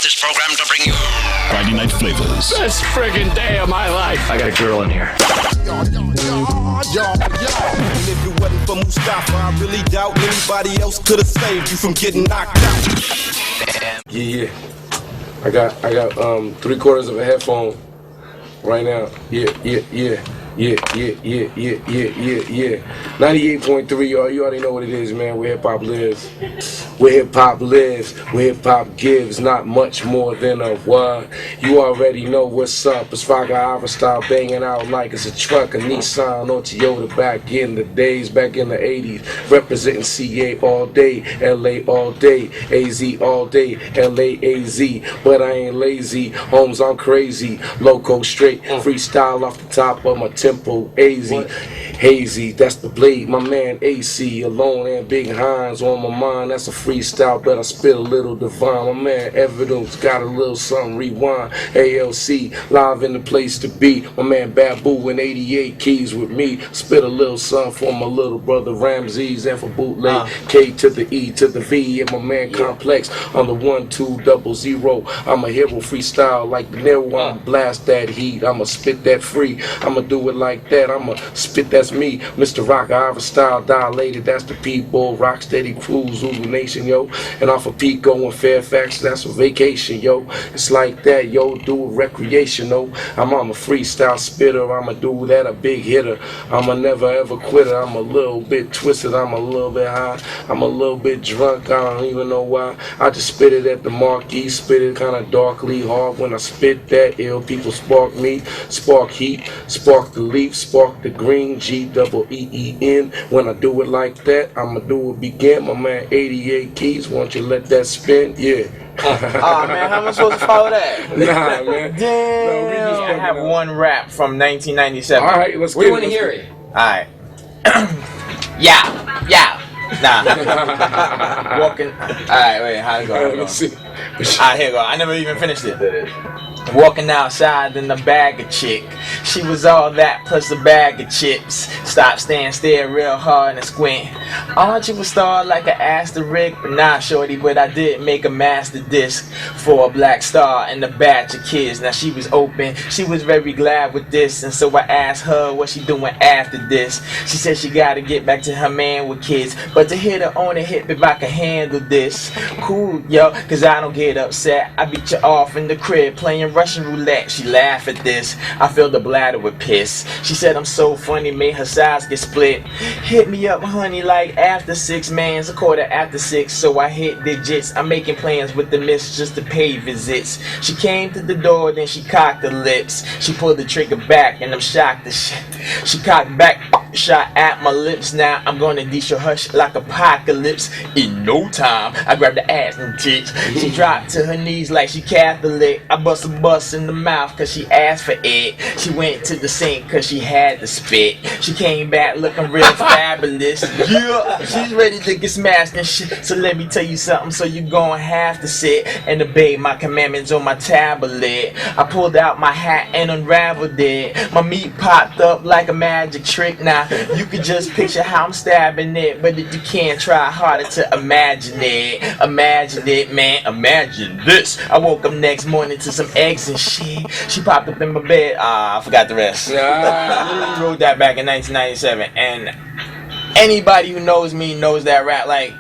this program to bring you Friday Night Flavas. Best friggin' day of my life. I got a girl in here. And if it wasn't for Mustafa, I really doubt anybody else could have saved you from getting knocked out. Yeah. I got 3/4 of a headphone right now. Yeah. 98.3, y'all. You already know what it is, man. Where hip hop lives. Where hip hop lives. Where hip hop gives. Not much more than a what. You already know what's up. It's Rakka style banging out like it's a truck, a Nissan or Toyota back in the days, back in the 80s. Representing CA all day, LA all day, AZ all day, LA AZ. But I ain't lazy. Holmes, I'm crazy. Loco straight. Freestyle off the top of my tempo, hazy, that's the blade, my man AC, alone and Big Hines on my mind, that's a freestyle, but I spit a little divine, my man Evidence got a little something, rewind, ALC, live in the place to be, my man Babu and 88 keys with me, spit a little something for my little brother Ramses, and for Bootleg K to the E to the V, and my man Complex on the 1200, I'm a hero freestyle like the Nero, I'ma blast that heat, I'ma spit that free, I'ma do it like that, I'ma spit, that's me, Mr. Rakka style, dilated, that's the people, Rocksteady Cruise, Zulu Nation, yo, and off of Pico and Fairfax, that's a vacation, yo, it's like that, yo, do it recreational, I'm a freestyle spitter, I'ma do that, a big hitter, I'm a never ever quitter, I'm a little bit twisted, I'm a little bit high, I'm a little bit drunk, I don't even know why, I just spit it at the marquee, spit it kinda darkly hard, when I spit that ill, people spark me, spark heat, spark the leaf, spark the green, G-double-E-E-N. When I do it like that, I'ma do it begin. My man 88 keys, won't you let that spin? Yeah. Man, how am I supposed to follow that? Nah, man. Damn. I have one rap from 1997. Alright, let's get it. We want to hear it. Alright. Yeah. Nah. Walking. Alright, wait, how it go? Let's see. Alright, here you go. I never even finished it. Walking outside in a bag of chick. She was all that plus a bag of chips. Stop, stand, stare real hard and squint. Aren't you a star like an asterisk? But nah, shorty, but I did make a master disc for a black star and a batch of kids. Now she was open, she was very glad with this, and so I asked her what she doing after this. She said she gotta get back to her man with kids, but to hit her on the hip if I can handle this. Cool, yo, cause I don't get upset. I beat you off in the crib playing Russian roulette. She laughed at this. I filled the bladder with piss. She said I'm so funny, made her sides get split. Hit me up, honey, like after 6, man's a quarter after 6. So I hit digits. I'm making plans with the miss just to pay visits. She came to the door, then she cocked her lips. She pulled the trigger back, and I'm shocked as shit. She cocked back, shot at my lips. Now I'm gonna dish her hush like apocalypse. In no time, I grabbed the ass and tits. She dropped to her knees like she Catholic. I bust a bus in the mouth cause she asked for it. She went to the sink cause she had to spit. She came back looking real fabulous. Yeah, she's ready to get smashed and shit. So let me tell you something, so you gon' have to sit and obey my commandments on my tablet. I pulled out my hat and unraveled it. My meat popped up like a magic trick. Now you could just picture how I'm stabbing it, but if you can't, try harder to imagine it. Imagine it, man, imagine this. I woke up next morning to some eggs and shit. She popped up in my bed. I forgot the rest. I literally wrote that back in 1997, and anybody who knows me knows that rap, like,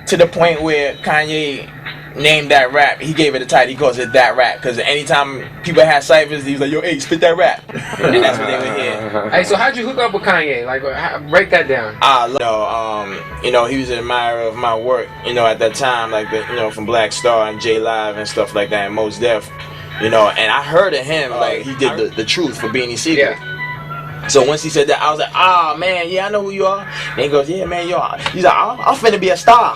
to the point where Kanye named that rap, he gave it a title, he calls it That Rap, because anytime people had ciphers, he was like, yo, hey, spit that rap, and that's what they would hear. Hey, so how'd you hook up with Kanye? Like, break that down. He was an admirer of my work, at that time, like, from Black Star and J Live and stuff like that, and Mos Def, and I heard of him, like, he did the Truth for Beanie Siegel. Yeah. So once he said that, I was like, man, yeah, I know who you are. And he goes, yeah, man, yo, he's like, I'm finna be a star.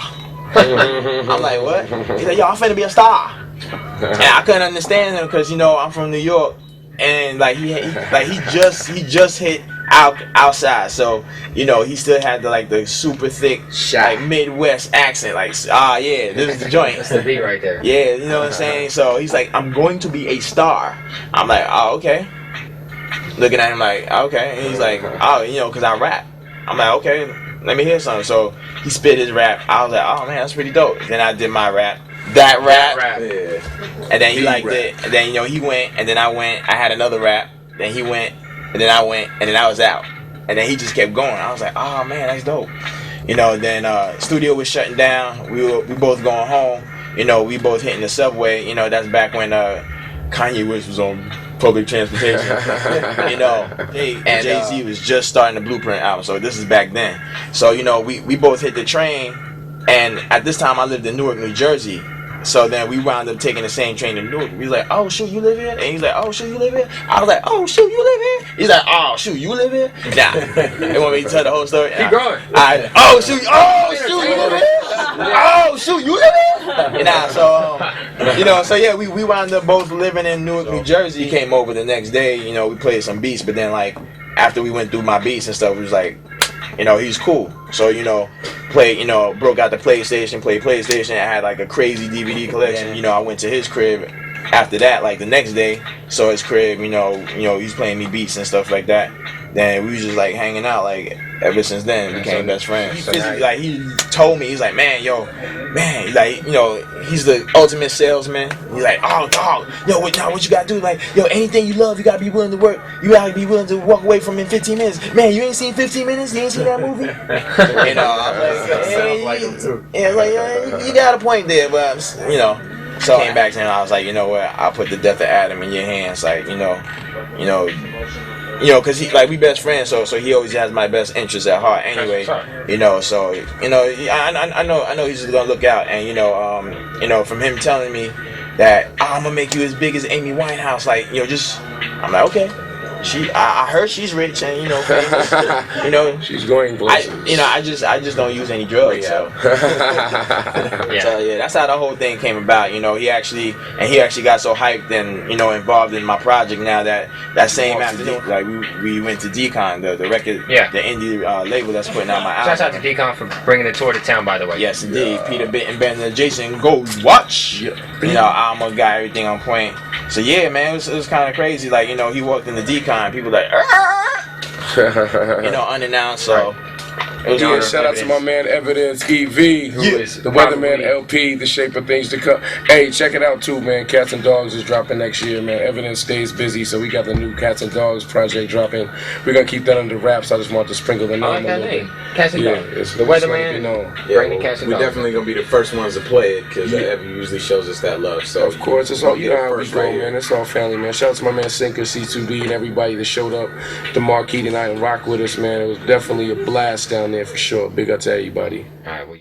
I'm like, what? He's like, yo, I'm finna be a star. And I couldn't understand him because, I'm from New York, and like he just hit outside, so he still had the super thick like Midwest accent, like yeah, this is the joint. That's the beat right there. Yeah, you know what I'm saying. So he's like, I'm going to be a star. I'm like, oh, okay. Looking at him like, okay, and he's like, oh, because I rap. I'm like, okay, let me hear something. So he spit his rap. I was like, oh man, that's pretty dope. Then I did my rap. that rap. Yeah. And then he liked it. And then he went, and then I went. I had another rap. Then he went, and then I went, and then I was out. And then he just kept going. I was like, oh man, that's dope. Then studio was shutting down. We both going home. We both hitting the subway. That's back when Kanye West was on public transportation. And Jay-Z was just starting the Blueprint album. So this is back then. So we both hit the train. And at this time I lived in Newark, New Jersey. So then we wound up taking the same train to Newark. We was like, oh shoot, you live here? And he's like, oh shoot, you live here? I was like, oh shoot, you live here? He's like, oh shoot, you live here? Nah. They want me to tell the whole story? Keep going. Oh shoot, you live here? Oh shoot, you live here? So yeah, we wound up both living in Newark, New Jersey. He came over the next day, we played some beats, but then like after we went through my beats and stuff, it was like, he's cool. So, broke out the PlayStation, played PlayStation. I had like a crazy DVD collection. I went to his crib after that, like the next day. Saw his crib, he's playing me beats and stuff like that. Then we was just like hanging out, like ever since then, became best friends. He told me, he's like, man, he's like, he's the ultimate salesman. He's like, oh dog, what you gotta do? Like, anything you love, you gotta be willing to work. You gotta be willing to walk away from in 15 minutes. Man, you ain't seen 15 minutes? You ain't seen that movie? I'm like, you got a point there, but So I came back to him. I was like, you know what? I'll put the death of Adam in your hands. Like, cause we best friends. So he always has my best interests at heart. Anyway, So I know he's just gonna look out. And from him telling me that I'm gonna make you as big as Amy Winehouse. Like, I'm like, okay. I heard she's rich and famous. She's going places. I just don't use any drugs. So. So yeah, that's how the whole thing came about. He actually got so hyped and involved in my project now that same afternoon, like we went to Decon, the record, the indie label that's putting out my album. Shouts out to Decon for bringing the tour to town, by the way. Yes, indeed. Peter Bitten, Ben, Jason, go watch. Alma got everything on point. So yeah, man, it was kind of crazy. Like he walked in the Decon. People like, unannounced. So it was shout out to my man Evidence EV, who is the Weatherman LP, The Shape of Things to Come. Hey, check it out too, man. Cats and Dogs is dropping next year, man. Evidence stays busy, so we got the new Cats and Dogs project dropping. We're gonna keep that under wraps. I just want to sprinkle the name. I like that name, Cats and Dogs. The Weatherman. Bring the Cats and Dogs. We're definitely gonna be the first ones to play it because Evan usually shows us that love. So of course, it's all how we go, man. It's all family, man. Shout out to my man Sinker, C2B, and everybody that showed up the marquee tonight and rock with us, man. It was definitely a blast down there for sure. Big up to everybody. All right. Well,